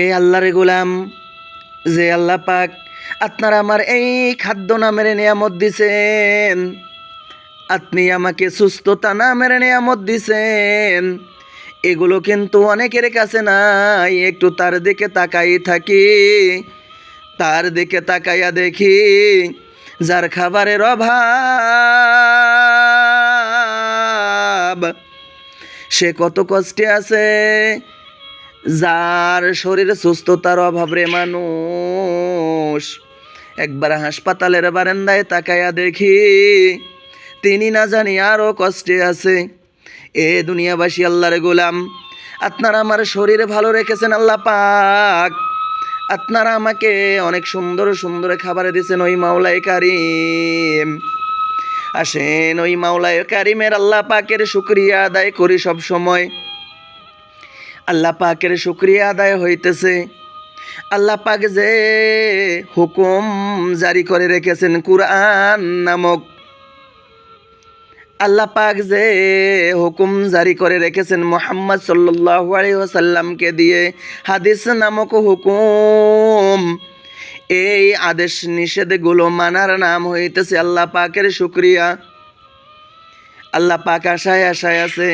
এ আল্লাহর গোলাম, যে আল্লাহ পাক আপনার আমার এই খাদ্য নামের নিয়ামত দিছেন, আপনি আমাকে সুস্থতা নামের নিয়ামত দিছেন, এগুলো কিন্তু অনেকের কাছে নাই। একটু তার দিকে তাকাই থাকি, তার দিকে তাকাইয়া দেখি যার খাবারের অভাব, সে কত কষ্টে আছে। যার শরীর সুস্থতার অভাব রে মানুষ, একবার হাসপাতালের বারান্দায় তাকাইয়া দেখি তিনি না জানি আরও কষ্টে আছে। এ দুনিয়াবাসী আল্লাহর গোলাম, আপনারা আমার শরীর ভালো রেখেছেন আল্লাহ পাক, আপনারা আমাকে অনেক সুন্দর সুন্দর খাবার দিয়েছেন ওই মাওলায়ে কারিম। আসেন ওই মাওলায়ে কারিমের আল্লাহ পাকের শুকরিয়া আদায় করি সব সময়। আল্লাহ পাকের শুকরিয়া আদায় হইতেছে আল্লাহ পাক যে হুকুম জারি করে রেখেছেন কুরআন নামক, আল্লাহ পাক যে হুকুম জারি করে রেখেছেন মুহাম্মদ সাল্লাল্লাহু আলাইহি ওয়াসাল্লামকে দিয়ে, হাদিস নামক হুকুম, এই আদেশ নিষেধগুলো মানার নাম হইতেছে আল্লাহ পাকের শুকরিয়া। আল্লাহ পাক আশায় আশায় আছে।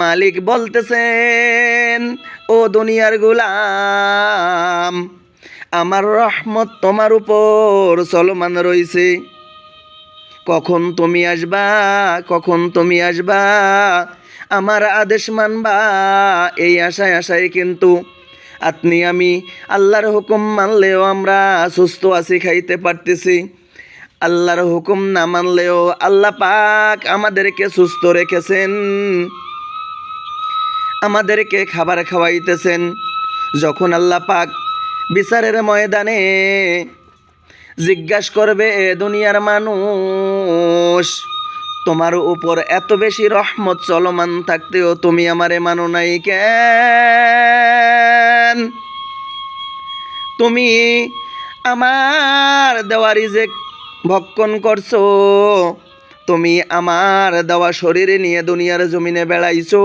মালিক বলতেছেন, ও দুনিয়ার গোলাম, আমার রহমত তোমার উপর চলমান রইছে। কখন তুমি আসবা, কখন তুমি আসবা, আমার আদেশ মানবা, এই আশায় আশায় কিন্তু আপনি আমি আল্লাহর হুকুম মানলেও আমরা সুস্থ আছি, খাইতে পারতেছি। আল্লাহর হুকুম না মানলেও আল্লাহ পাক আমাদেরকে সুস্থ রেখেছেন, আমাদেরকে খাবার খাওয়াইতেছেন। যখন আল্লাহ পাক বিচারের ময়দানে জিজ্ঞাসা করবে, এ দুনিয়ার মানুষ, তোমার উপর এত বেশি রহমত চলমান থাকতেও তুমি আমারে মানো নাই কেন? তুমি আমার দেওয়া রিজিক ভক্ষণ করছো, তুমি আমার দেওয়া শরীরে নিয়ে দুনিয়ার জমিনে বেড়াইছো,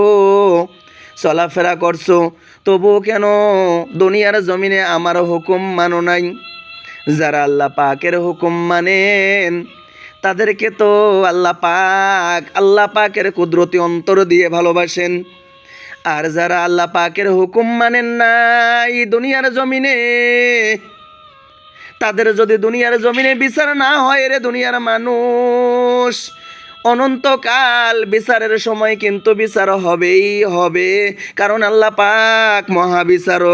চলাফেরা করছো, তবু কেন দুনিয়ার জমিনে আমার হুকুম মানো নাই? যারা আল্লাহ পাকের হুকুম মানেন তাদেরকে তো আল্লাহ পাকের কুদরতি অন্তর দিয়ে ভালোবাসেন। আর যারা আল্লাহ পাকের হুকুম মানেন নাই দুনিয়ার জমিনে, তাদের যদি দুনিয়ার জমিনে বিচার না হয় রে দুনিয়ার মানুষ, অনন্তকাল বিচারের সময় কিন্তু বিচার হবেই হবে, কারণ আল্লাহ পাক মহাবিচারক।